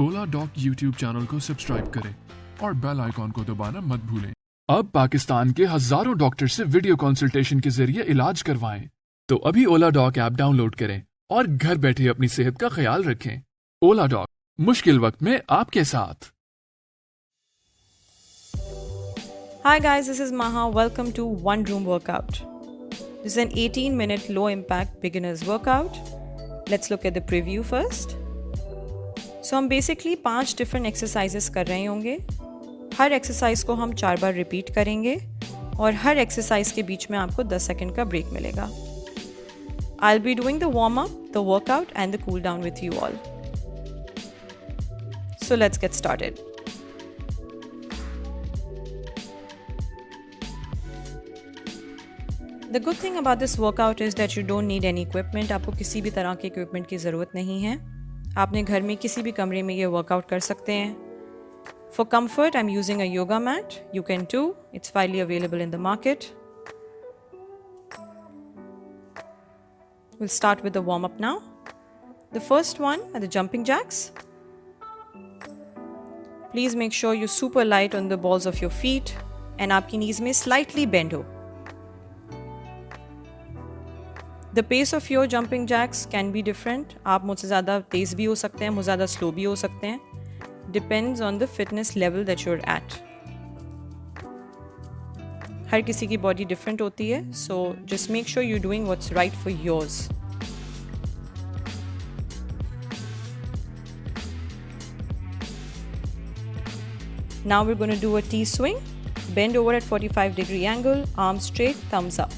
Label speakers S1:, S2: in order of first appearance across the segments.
S1: oladoc YouTube channel को subscribe करें और बेल आइकॉन को दबाना मत भूलें। अब पाकिस्तान के हजारों डॉक्टर से वीडियो कंसल्टेशन के जरिए इलाज करवाएं। तो अभी oladoc ऐप डाउनलोड करें और घर बैठे अपनी सेहत का ख्याल रखें। oladoc, मुश्किल वक्त में आपके साथ।
S2: Hi guys, this is Maha. Welcome to One Room Workout. This is an 18-minute low-impact beginner's workout. Let's look at the preview first. So हम basically 5 different exercises कर रहे होंगे. हर exercise को हम 4 बार repeat करेंगे और हर exercise के बीच में आपको 10 सेकंड का break मिलेगा. I'll be doing the warm-up, the workout and the cool-down with you all. So let's get started. The good thing about this workout is that you don't need any equipment. आपको किसी भी तरह के equipment की ज़रूरत नहीं है. आपने घर में किसी भी कमरे में ये workout कर सकते हैं. For comfort, I'm using a yoga mat. You can too. It's widely available in the market. We'll start with the warm-up now. The first one are the jumping jacks. Please make sure you're super light on the balls of your feet and आपकी knees में slightly bend हो. The pace of your jumping jacks can be different. आप मुझसे ज़्यादा तेज़ भी हो सकते हैं, मुझसे ज़्यादा slow भी हो सकते हैं. Depends on the fitness level that you're at. हर किसी की body different होती है, so just make sure you're doing what's right for yours. Now we're going to do a T-swing. Bend over at 45-degree angle, arms straight, thumbs up.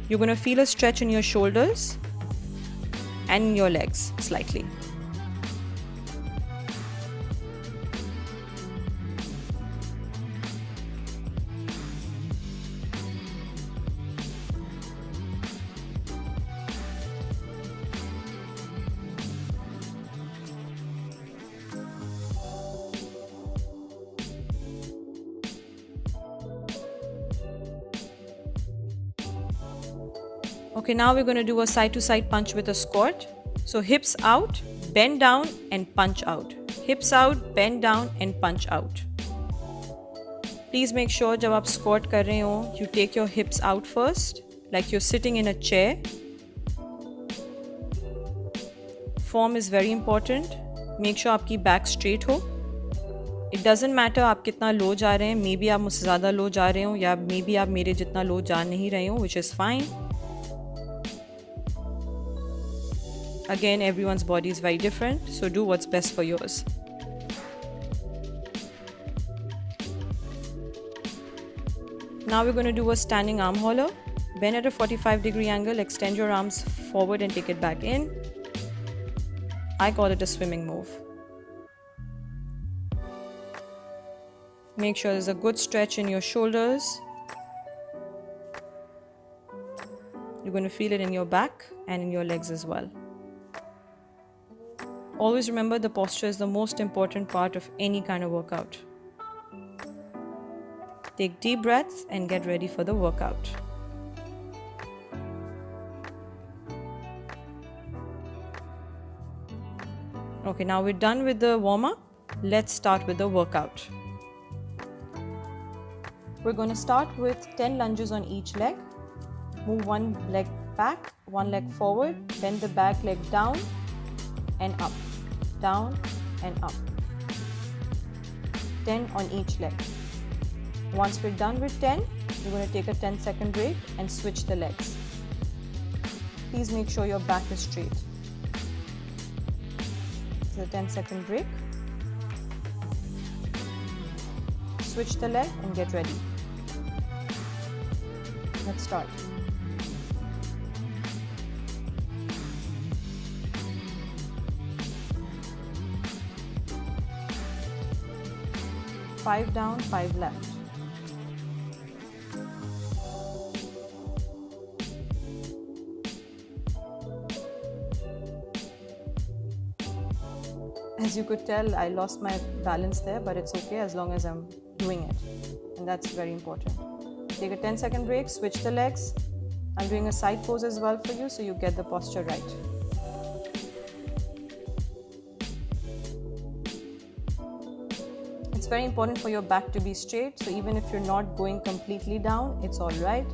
S2: You're going to feel a stretch in your shoulders and in your legs slightly. Okay, now we're going to do a side-to-side punch with a squat. So hips out, bend down and punch out. Hips out, bend down and punch out. Please make sure जब आप squat कर रहे हो, you take your hips out first, like you're sitting in a chair. Form is very important. Make sure आपकी back straight हो. It doesn't matter आप कितना low जा रहे हैं. Maybe आप मुझसे ज़्यादा low जा रहे हो या maybe आप मेरे जितना low जा नहीं रहे हो, which is fine. Again, everyone's body is very different, so do what's best for yours. Now we're going to do a standing arm hauler. Bend at a 45-degree angle, extend your arms forward and take it back in. I call it a swimming move. Make sure there's a good stretch in your shoulders. You're going to feel it in your back and in your legs as well. Always remember the posture is the most important part of any kind of workout. Take deep breaths and get ready for the workout. Okay, now we're done with the warm-up. Let's start with the workout. We're going to start with 10 lunges on each leg. Move one leg back, one leg forward, bend the back leg down and up. Down and up. 10 on each leg. Once we're done with 10, we're going to take a 10-second break and switch the legs. Please make sure your back is straight. So 10-second break. Switch the leg and get ready. Let's start. Five down, 5 left. As you could tell, I lost my balance there, but it's okay as long as I'm doing it. And that's very important. Take a 10-second break, switch the legs. I'm doing a side pose as well for you so you get the posture right. very important for your back to be straight. So even if you're not going completely down, it's all right.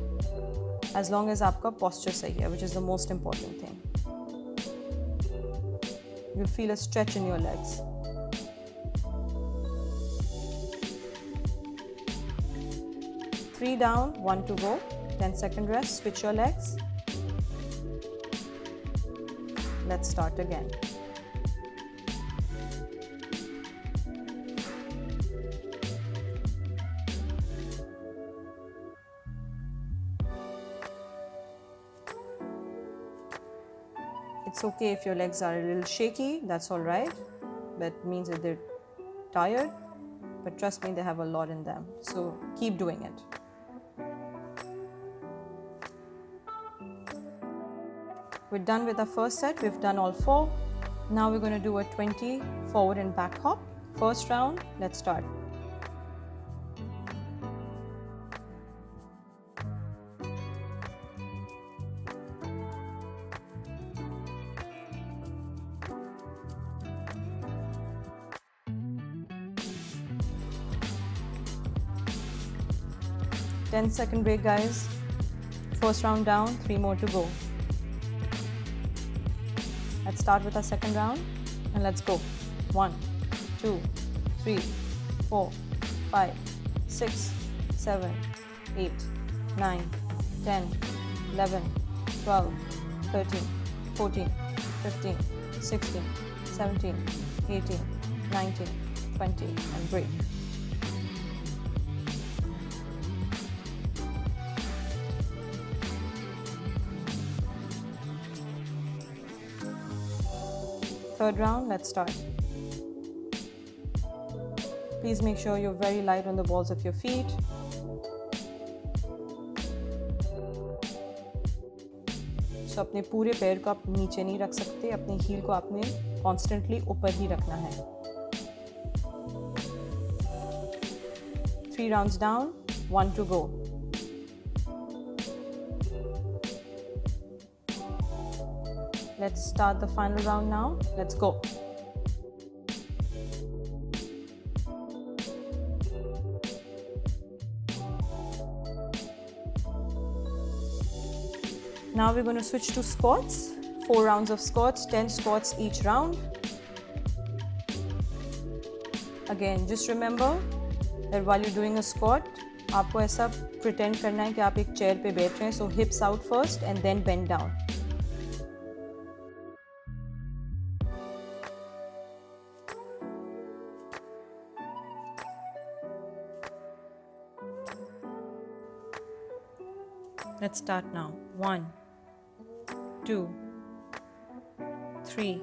S2: As long as आपका posture सही है, which is the most important thing. You'll feel a stretch in your legs. Three down, one to go. 10-second rest. Switch your legs. Let's start again. It's okay if your legs are a little shaky, that's all right. That means that they're tired, but trust me, they have a lot in them. So keep doing it. We're done with our first set. We've done all 4. Now we're going to do a 20 forward and back hop. First round, let's start. Ten-second break, guys. First round down, 3 more to go. Let's start with our second round and let's go. 1, 2, 3, 4, 5, 6, 7, 8, 9, 10, 11, 12, 13, 14, 15, 16, 17, 18, 19, 20, and break. Third round, let's start. Please make sure you're very light on the balls of your feet. So अपने पूरे पैर को आप नीचे नहीं रख सकते, अपने हील को आपने constantly ऊपर ही रखना है. 3 rounds down, 1 to go. Let's start the final round now. Let's go. Now we're going to switch to squats. 4 rounds of squats, 10 squats each round. Again, just remember that while you're doing a squat, आपको ऐसा pretend करना है कि आप एक chair पे बैठ रहे हैं. So hips out first and then bend down. Let's start now. 1, 2, 3,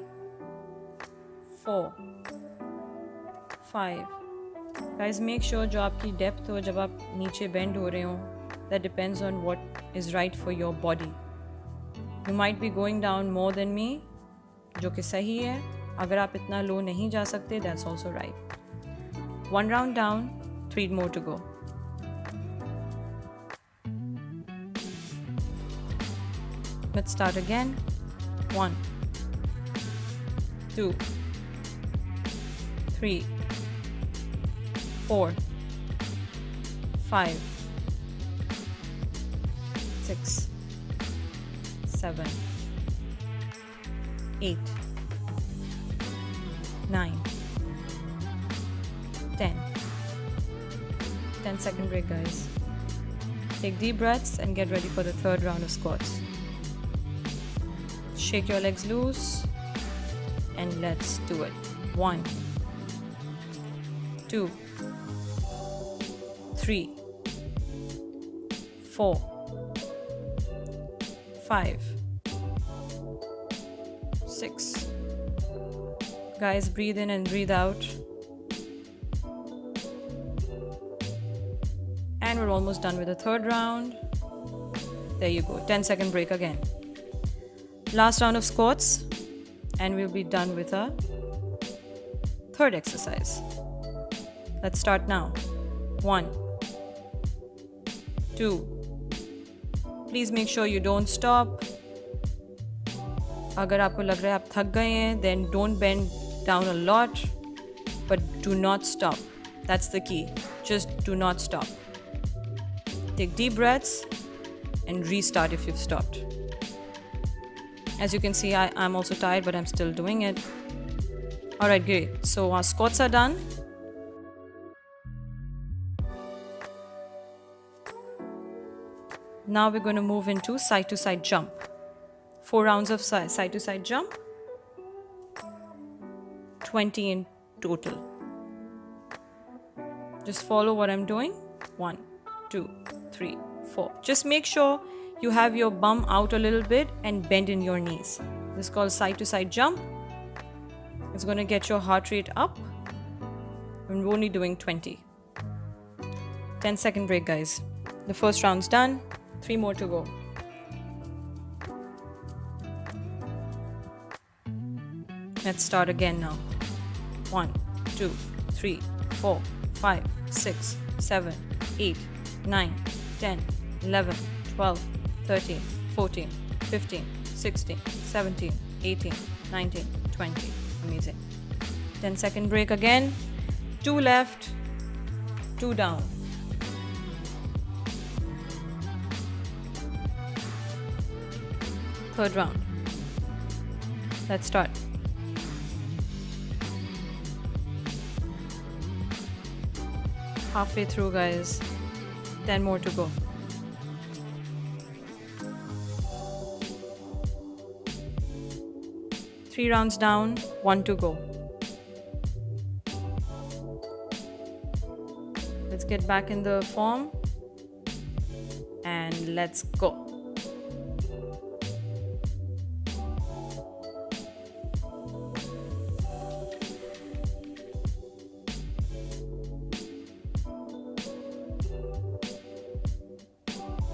S2: 4, 5. Guys, make sure जो आपकी depth हो जब आप नीचे bend हो रहे हो, that depends on what is right for your body. You might be going down more than me, जो कि सही है. अगर आप इतना low नहीं जा सकते, that's also right. 1 round down, 3 more to go. Let's start again. 1, 2, 3, 4, 5, 6, 7, 8, 9, 10. 10-second break, guys. Take deep breaths and get ready for the third round of squats. Shake your legs loose and let's do it. 1, 2, 3, 4, 5, 6. Guys, breathe in and breathe out. And we're almost done with the third round. There you go. 10-second break again. Last round of squats, and we'll be done with our third exercise. Let's start now. 1, 2. Please make sure you don't stop. अगर आपको लग रहा है आप थक गए हैं, then don't bend down a lot, but do not stop. That's the key. Just do not stop. Take deep breaths and restart if you've stopped. As you can see, I'm also tired, but I'm still doing it. Alright, great. So our squats are done. Now we're going to move into side to side jump. 4 rounds of side to side jump. 20 in total. Just follow what I'm doing. 1, 2, 3, 4. Just make sure you have your bum out a little bit and bend in your knees. This is called side to side jump. It's going to get your heart rate up. And we're only doing 20. 10-second break, guys. The first round's done. 3 more to go. Let's start again now. 1, 2, 3, 4, 5, 6, 7, 8, 9, 10, 11, 12, 13, 14, 15, 16, 17, 18, 19, 20. Amazing. 10-second break again. 2 left, 2 down. Third round. Let's start. Halfway through, guys. 10 more to go. Three rounds down, 1 to go. Let's get back in the form and let's go.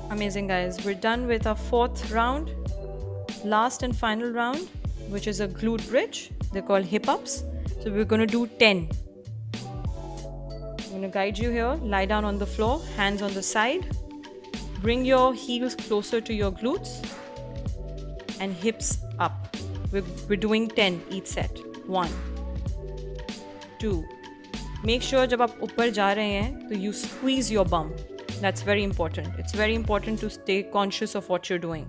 S2: Amazing, guys. We're done with our 4th round, last and final round, which is a glute bridge. They're called hip ups. So we're going to do 10. I'm going to guide you here. Lie down on the floor, hands on the side. Bring your heels closer to your glutes and hips up. We're doing 10 each set. 1, 2. Make sure जब आप ऊपर जा रहे हैं तो you squeeze your bum. That's very important. It's very important to stay conscious of what you're doing.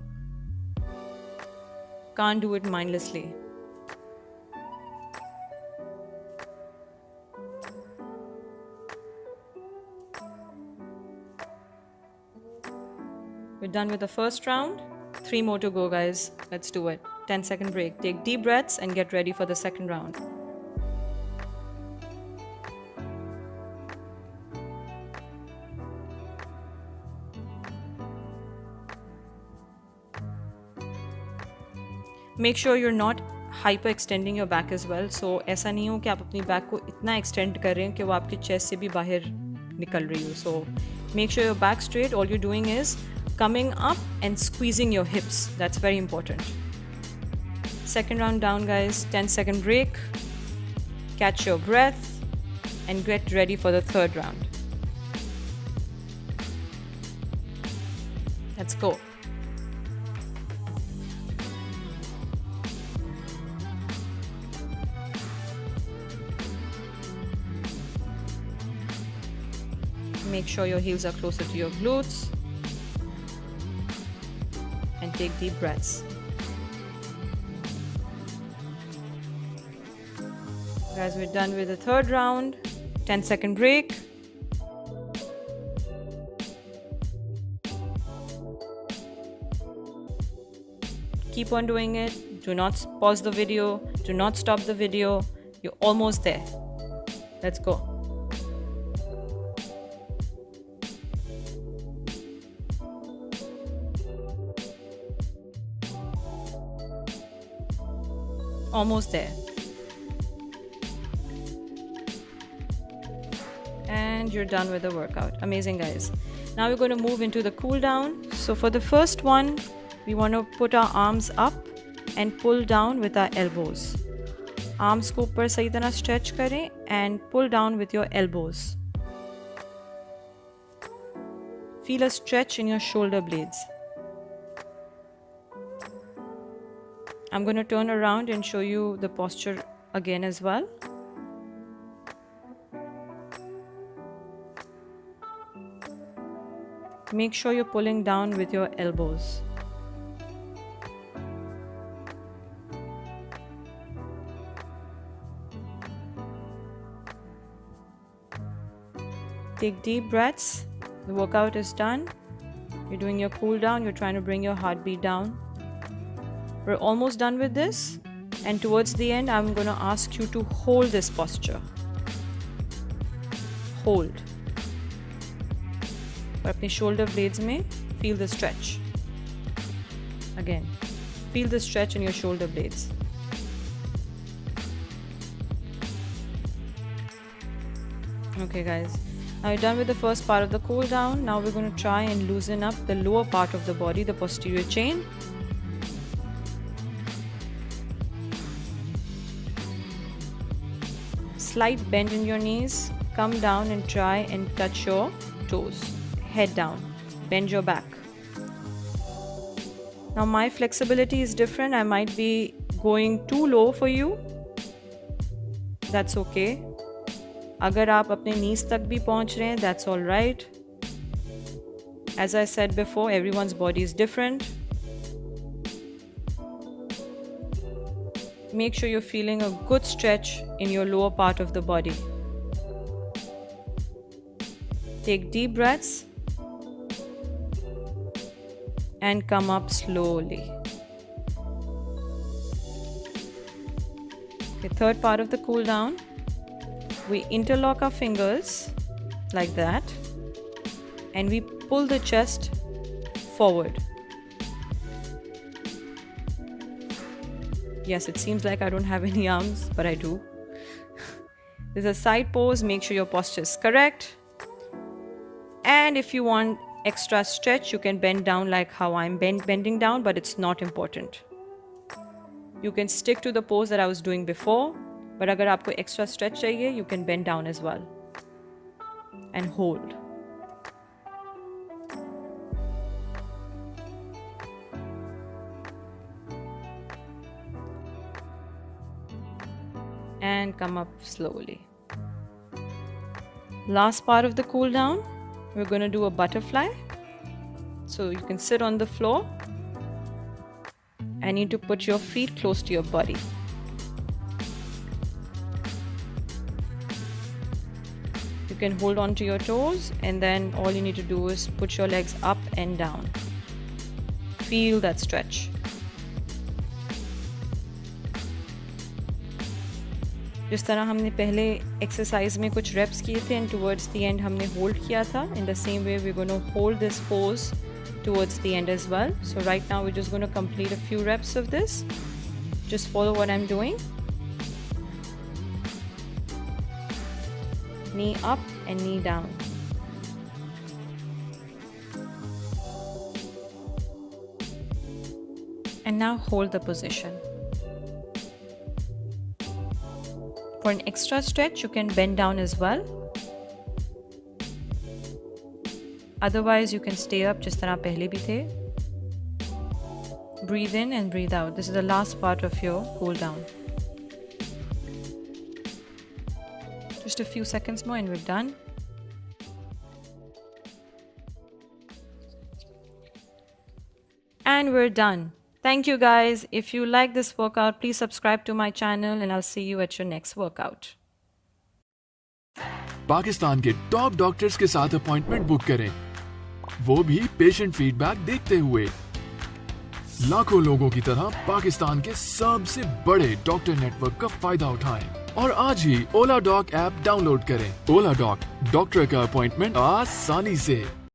S2: Can't do it mindlessly. We're done with the first round. 3 more to go, guys. Let's do it. 10-second break. Take deep breaths and get ready for the second round. Make sure you're not hyper extending your back as well. So ऐसा नहीं हो कि आप अपनी back को इतना extend कर रहे हैं कि वो आपके chest से भी बाहर निकल रही हो. So make sure your back straight. All you're doing is coming up and squeezing your hips. That's very important. Second round down, guys. 10-second break. Catch your breath and get ready for the third round. Let's go. Make sure your heels are closer to your glutes and take deep breaths. Guys, we're done with the third round. 10-second break. Keep on doing it. Do not pause the video. Do not stop the video. You're almost there. Let's go. Almost there. And you're done with the workout. Amazing, guys. Now we're going to move into the cool down. So for the first one, we want to put our arms up and pull down with our elbows. Arms को ऊपर सही तरह stretch करें and pull down with your elbows. Feel a stretch in your shoulder blades. I'm going to turn around and show you the posture again as well. Make sure you're pulling down with your elbows. Take deep breaths. The workout is done. You're doing your cool down. You're trying to bring your heartbeat down. We're almost done with this. And towards the end, I'm going to ask you to hold this posture. Hold. और अपने shoulder blades में feel the stretch. Again, feel the stretch in your shoulder blades. Okay guys, now you're done with the first part of the cool down. Now we're going to try and loosen up the lower part of the body, the posterior chain. Slight bend in your knees. Come down and try and touch your toes. Head down. Bend your back. Now my flexibility is different. I might be going too low for you. That's okay. अगर आप अपने knees तक भी पहुंच रहे हैं, that's all right. As I said before, everyone's body is different. Make sure you're feeling a good stretch in your lower part of the body. Take deep breaths and come up slowly. The third part of the cool down, we interlock our fingers like that and we pull the chest forward. Yes, it seems like I don't have any arms, but I do. There's a side pose. Make sure your posture is correct. And if you want extra stretch, you can bend down like how I'm bending down, but it's not important. You can stick to the pose that I was doing before, but अगर आपको extra stretch चाहिए, you can bend down as well. And hold. And come up slowly. Last part of the cool down, we're going to do a butterfly. So you can sit on the floor and need to put your feet close to your body. You can hold on to your toes and then all you need to do is put your legs up and down. Feel that stretch. जिस तरह हमने पहले exercise में कुछ reps किए थे and towards the end हमने hold किया था, in the same way we're going to hold this pose towards the end as well. So right now we're just going to complete a few reps of this. Just follow what I'm doing. Knee up and knee down. And now hold the position. For an extra stretch, you can bend down as well. Otherwise, you can stay up just तरह पहले भी थे. Breathe in and breathe out. This is the last part of your cool down. Just a few seconds more and we're done. And we're done. Thank you guys. If you like this workout, please subscribe to my channel and I'll see you at your next workout.
S1: Pakistan के top doctors के साथ appointment book करें, वो भी patient feedback देखते हुए। लाखों लोगों की तरह पाकिस्तान के सबसे बड़े डॉक्टर नेटवर्क का फायदा उठाएं और आज ही oladoc ऐप डाउनलोड करें। oladoc, डॉक्टर का अपॉइंटमेंट आसानी से।